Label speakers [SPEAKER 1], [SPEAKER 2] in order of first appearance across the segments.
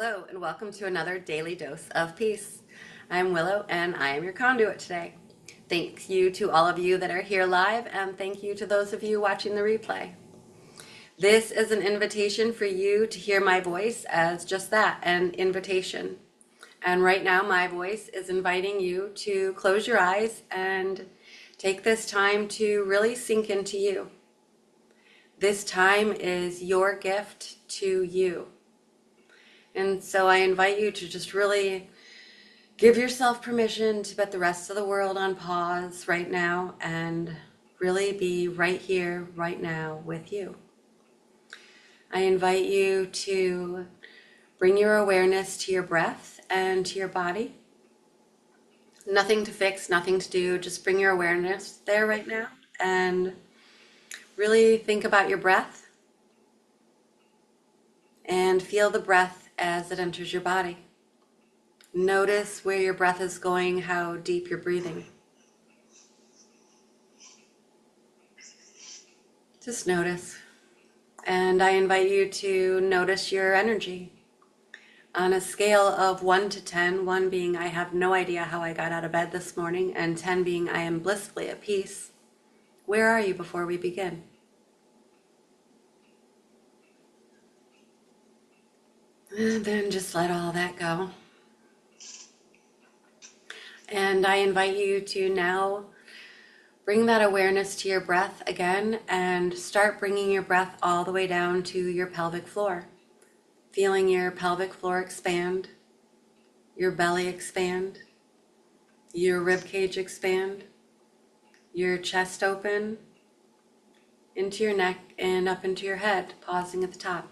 [SPEAKER 1] Hello, and welcome to another daily dose of peace. I'm Willow, and I am your conduit today. Thank you to all of you that are here live, and thank you to those of you watching the replay. This is an invitation for you to hear my voice as just that, an invitation. And right now, my voice is inviting you to close your eyes and take this time to really sink into you. This time is your gift to you. And so I invite you to just really give yourself permission to put the rest of the world on pause right now and really be right here, right now with you. I invite you to bring your awareness to your breath and to your body. Nothing to fix, nothing to do, just bring your awareness there right now and really think about your breath and feel the breath as it enters your body. Notice where your breath is going, how deep you're breathing. Just notice. And I invite you to notice your energy. On a scale of 1 to 10, 1 being I have no idea how I got out of bed this morning, and 10 being I am blissfully at peace, where are you before we begin? And then just let all that go. And I invite you to now bring that awareness to your breath again and start bringing your breath all the way down to your pelvic floor. Feeling your pelvic floor expand, your belly expand, your rib cage expand, your chest open, into your neck and up into your head, pausing at the top.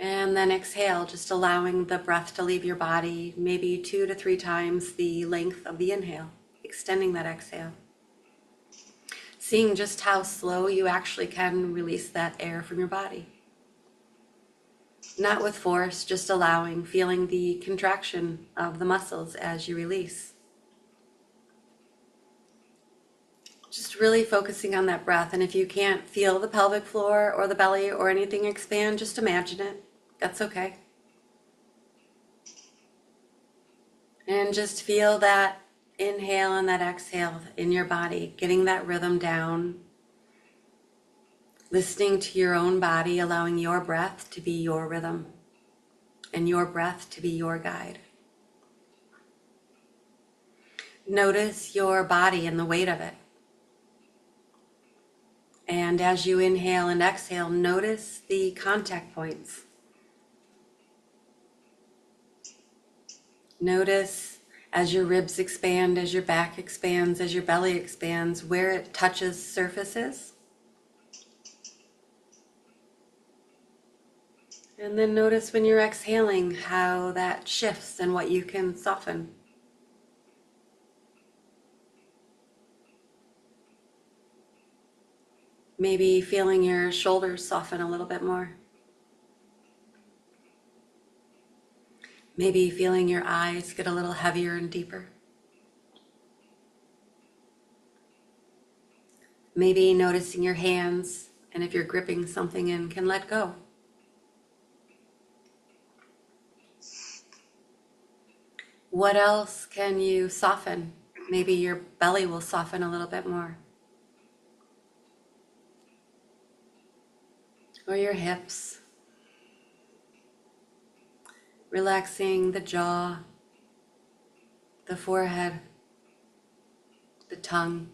[SPEAKER 1] And then exhale, just allowing the breath to leave your body maybe 2 to 3 times the length of the inhale, extending that exhale. Seeing just how slow you actually can release that air from your body. Not with force, just allowing, feeling the contraction of the muscles as you release. Just really focusing on that breath. And if you can't feel the pelvic floor or the belly or anything expand, just imagine it. That's okay. And just feel that inhale and that exhale in your body, getting that rhythm down. Listening to your own body, allowing your breath to be your rhythm and your breath to be your guide. Notice your body and the weight of it. And as you inhale and exhale, notice the contact points. Notice as your ribs expand, as your back expands, as your belly expands, where it touches surfaces. And then notice when you're exhaling how that shifts and what you can soften. Maybe feeling your shoulders soften a little bit more. Maybe feeling your eyes get a little heavier and deeper. Maybe noticing your hands, and if you're gripping something in, can let go. What else can you soften? Maybe your belly will soften a little bit more. Or your hips. Relaxing the jaw, the forehead, the tongue.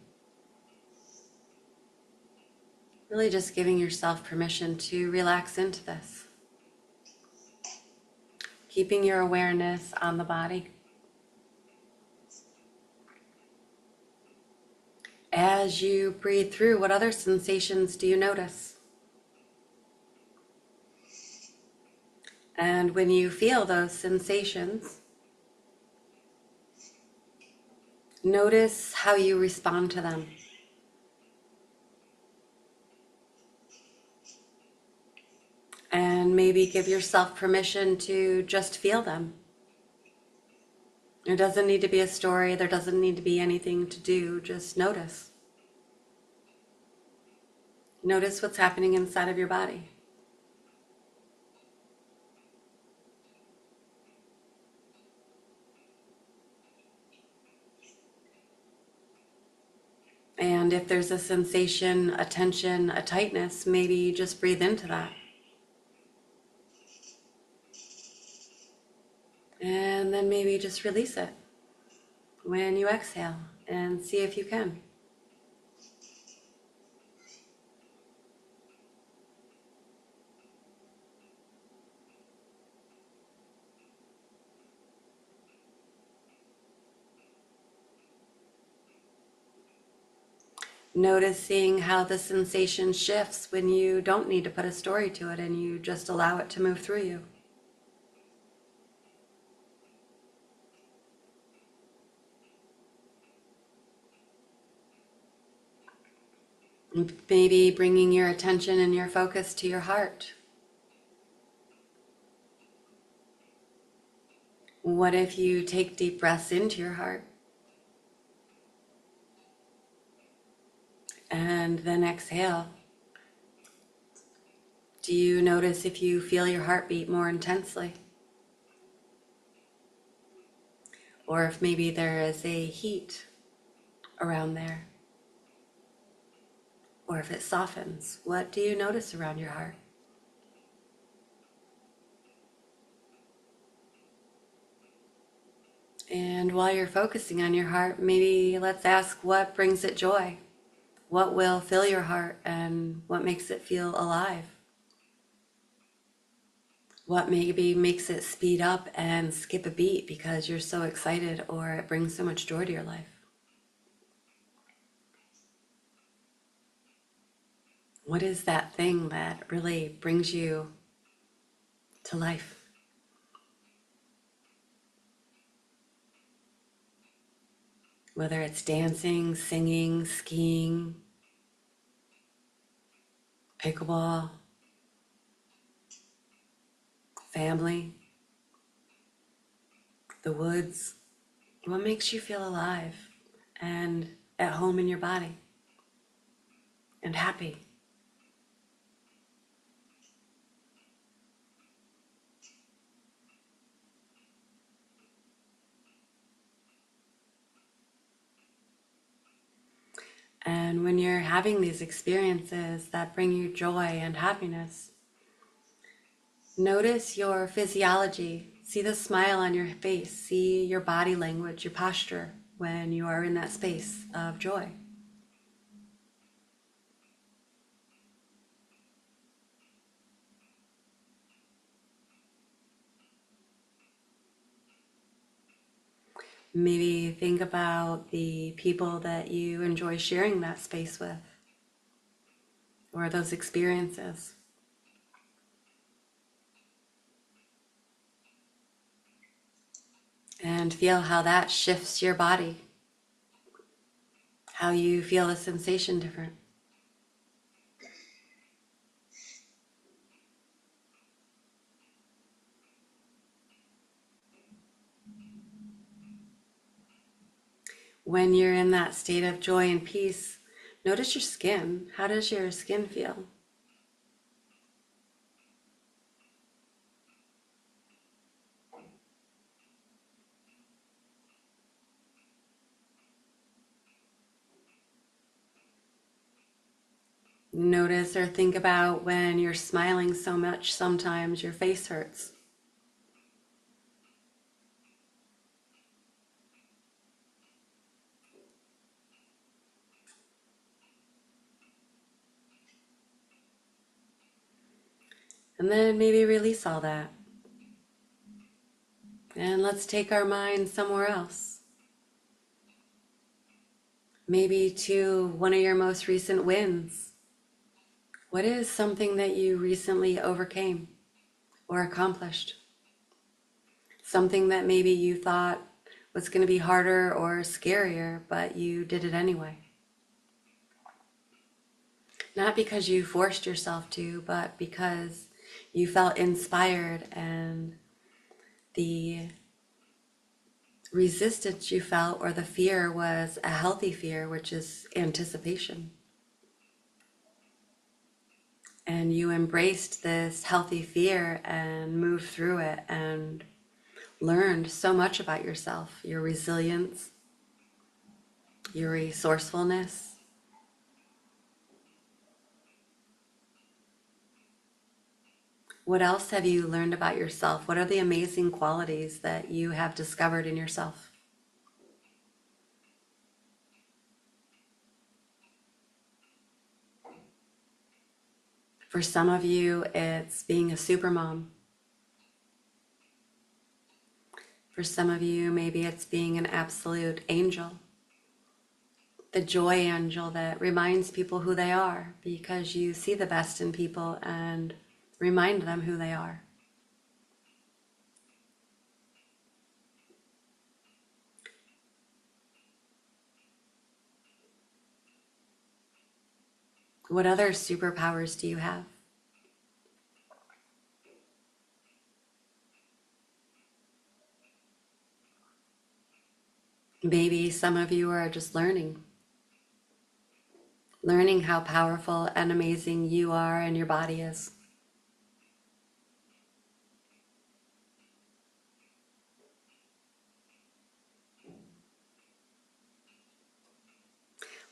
[SPEAKER 1] Really just giving yourself permission to relax into this. Keeping your awareness on the body. As you breathe through, what other sensations do you notice? And when you feel those sensations, notice how you respond to them. And maybe give yourself permission to just feel them. There doesn't need to be a story, there doesn't need to be anything to do, just notice. Notice what's happening inside of your body. And if there's a sensation, a tension, a tightness, maybe just breathe into that. And then maybe just release it when you exhale and see if you can. Noticing how the sensation shifts when you don't need to put a story to it and you just allow it to move through you. Maybe bringing your attention and your focus to your heart. What if you take deep breaths into your heart and then exhale? Do you notice if you feel your heartbeat more intensely? Or if maybe there is a heat around there? Or if it softens, what do you notice around your heart? And while you're focusing on your heart, maybe let's ask what brings it joy? What will fill your heart and what makes it feel alive? What maybe makes it speed up and skip a beat because you're so excited or it brings so much joy to your life? What is that thing that really brings you to life? Whether it's dancing, singing, skiing, pickleball, family, the woods, what makes you feel alive and at home in your body and happy? And when you're having these experiences that bring you joy and happiness, notice your physiology. See the smile on your face. See your body language, your posture when you are in that space of joy. Maybe think about the people that you enjoy sharing that space with or those experiences. And feel how that shifts your body, how you feel the sensation different. When you're in that state of joy and peace, notice your skin. How does your skin feel? Notice or think about when you're smiling so much, sometimes your face hurts. And then maybe release all that. And let's take our mind somewhere else. Maybe to one of your most recent wins. What is something that you recently overcame or accomplished? Something that maybe you thought was going to be harder or scarier, but you did it anyway. Not because you forced yourself to, but because you felt inspired and the resistance you felt or the fear was a healthy fear, which is anticipation. And you embraced this healthy fear and moved through it and learned so much about yourself, your resilience, your resourcefulness, What else have you learned about yourself? What are the amazing qualities that you have discovered in yourself? For some of you, it's being a super mom. For some of you, maybe it's being an absolute angel, the joy angel that reminds people who they are because you see the best in people and remind them who they are. What other superpowers do you have? Maybe some of you are just learning how powerful and amazing you are and your body is.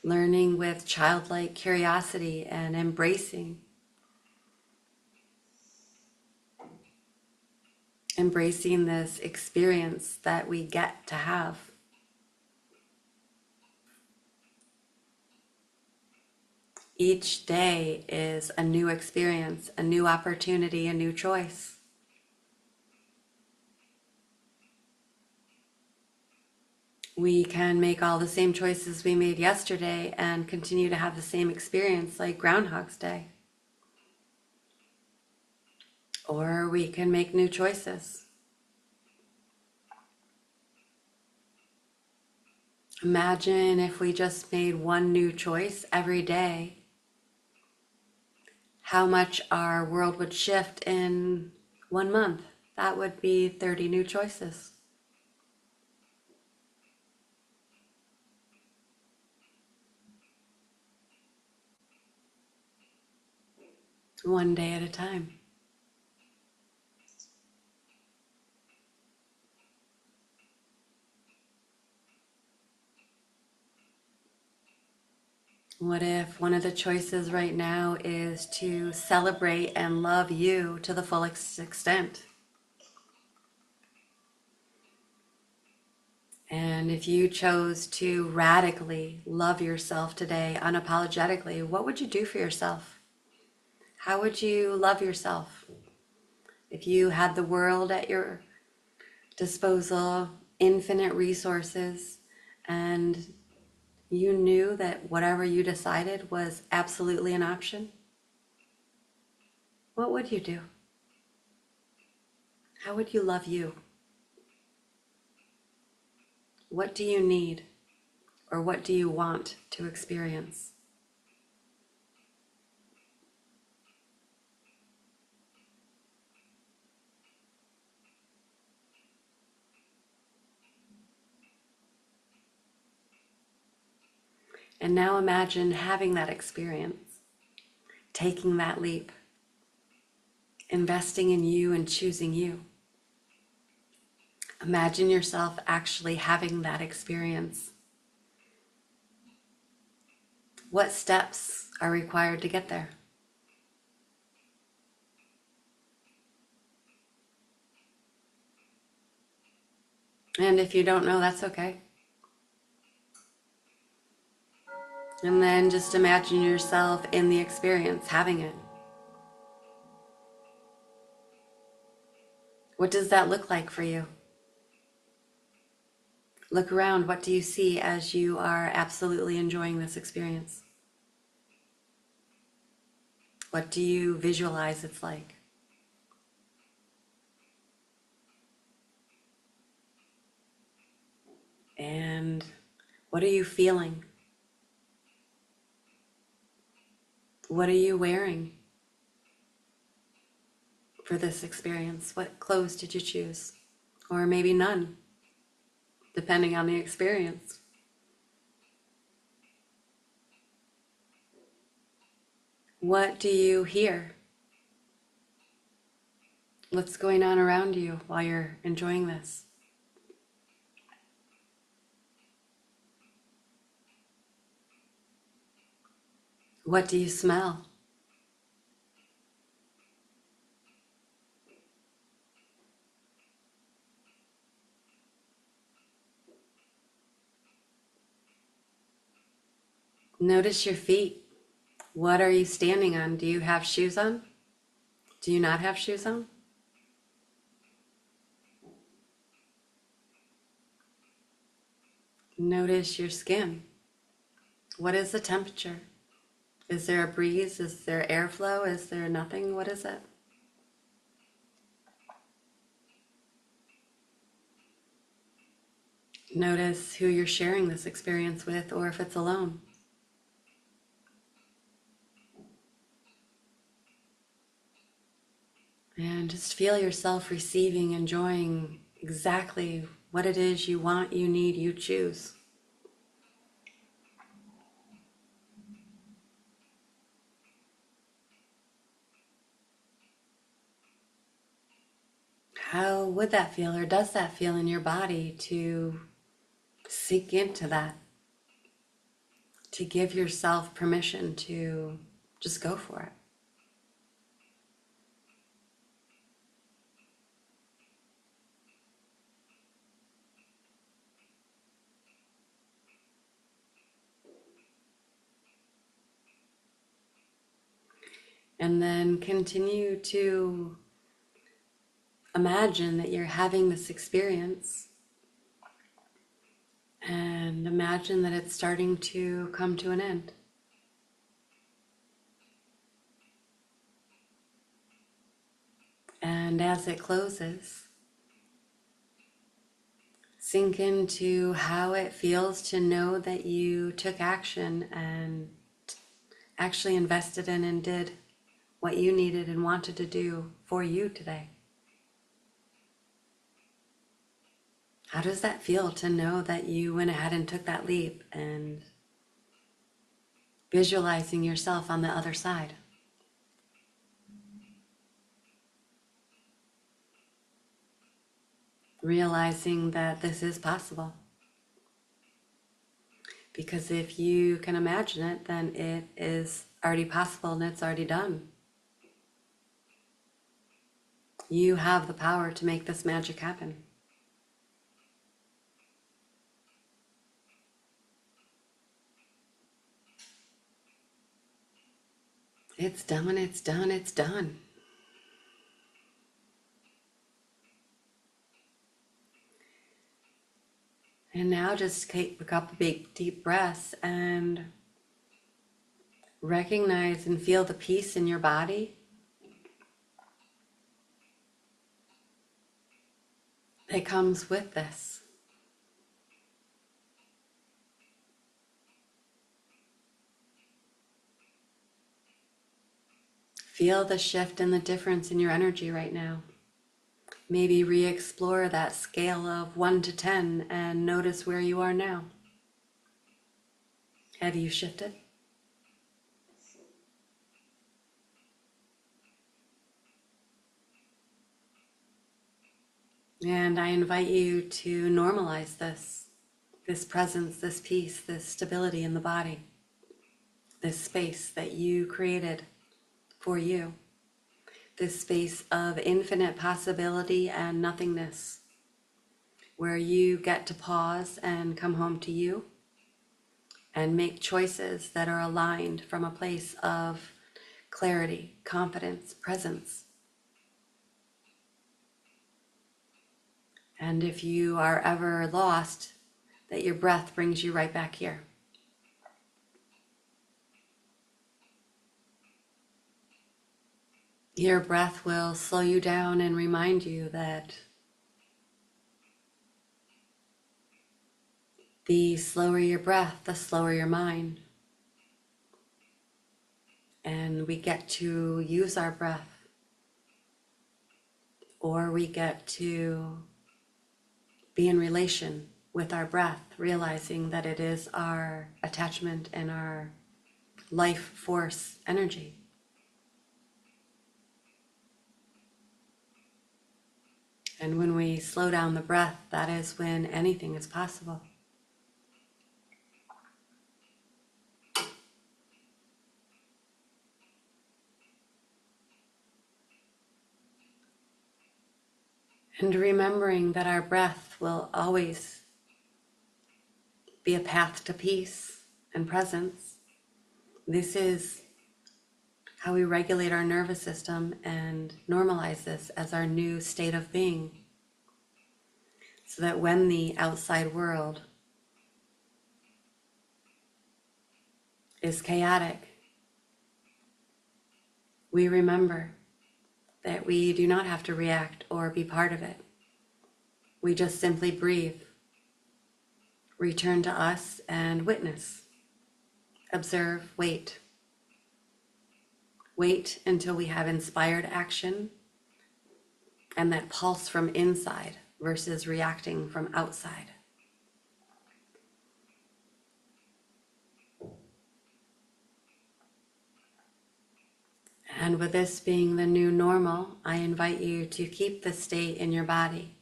[SPEAKER 1] Learning with childlike curiosity and embracing this experience that we get to have. Each day is a new experience, a new opportunity, a new choice. We can make all the same choices we made yesterday and continue to have the same experience like Groundhog's Day. Or we can make new choices. Imagine if we just made one new choice every day, how much our world would shift in 1 month. That would be 30 new choices. One day at a time. What if one of the choices right now is to celebrate and love you to the fullest extent? And if you chose to radically love yourself today, unapologetically, what would you do for yourself? How would you love yourself? If you had the world at your disposal, infinite resources, and you knew that whatever you decided was absolutely an option, what would you do? How would you love you? What do you need, or what do you want to experience? And now imagine having that experience, taking that leap, investing in you and choosing you. Imagine yourself actually having that experience. What steps are required to get there? And if you don't know, that's okay. And then just imagine yourself in the experience, having it. What does that look like for you? Look around. What do you see as you are absolutely enjoying this experience? What do you visualize it's like? And what are you feeling? What are you wearing for this experience? What clothes did you choose? Or maybe none, depending on the experience. What do you hear? What's going on around you while you're enjoying this? What do you smell? Notice your feet. What are you standing on? Do you have shoes on? Do you not have shoes on? Notice your skin. What is the temperature? Is there a breeze? Is there airflow? Is there nothing? What is it? Notice who you're sharing this experience with, or if it's alone. And just feel yourself receiving, enjoying exactly what it is you want, you need, you choose. How would that feel, or does that feel in your body to sink into that? To give yourself permission to just go for it. And then continue to imagine that you're having this experience, and imagine that it's starting to come to an end. And as it closes, sink into how it feels to know that you took action and actually invested in and did what you needed and wanted to do for you today. How does that feel to know that you went ahead and took that leap, and visualizing yourself on the other side? Realizing that this is possible. Because if you can imagine it, then it is already possible and it's already done. You have the power to make this magic happen. It's done, it's done, it's done. And now just take a couple big deep breaths and recognize and feel the peace in your body that comes with this. Feel the shift and the difference in your energy right now. Maybe re-explore that scale of 1 to 10 and notice where you are now. Have you shifted? And I invite you to normalize this presence, this peace, this stability in the body, this space that you created for you, this space of infinite possibility and nothingness, where you get to pause and come home to you and make choices that are aligned from a place of clarity, confidence, presence. And if you are ever lost, that your breath brings you right back here. Your breath will slow you down and remind you that the slower your breath, the slower your mind. And we get to use our breath, or we get to be in relation with our breath, realizing that it is our attachment and our life force energy. And when we slow down the breath, that is when anything is possible. And remembering that our breath will always be a path to peace and presence, This is how we regulate our nervous system and normalize this as our new state of being, so that when the outside world is chaotic, we remember that we do not have to react or be part of it. We just simply breathe, return to us, and witness, observe, wait. Wait until we have inspired action and that pulse from inside versus reacting from outside. And with this being the new normal, I invite you to keep this state in your body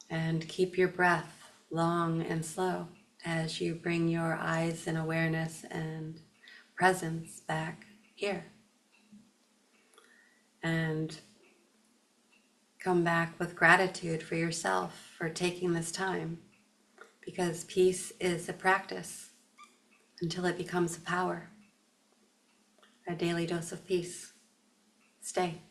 [SPEAKER 1] and keep your breath long and slow as you bring your eyes and awareness and presence back here. And come back with gratitude for yourself for taking this time, because peace is a practice until it becomes a power. A daily dose of peace. Stay.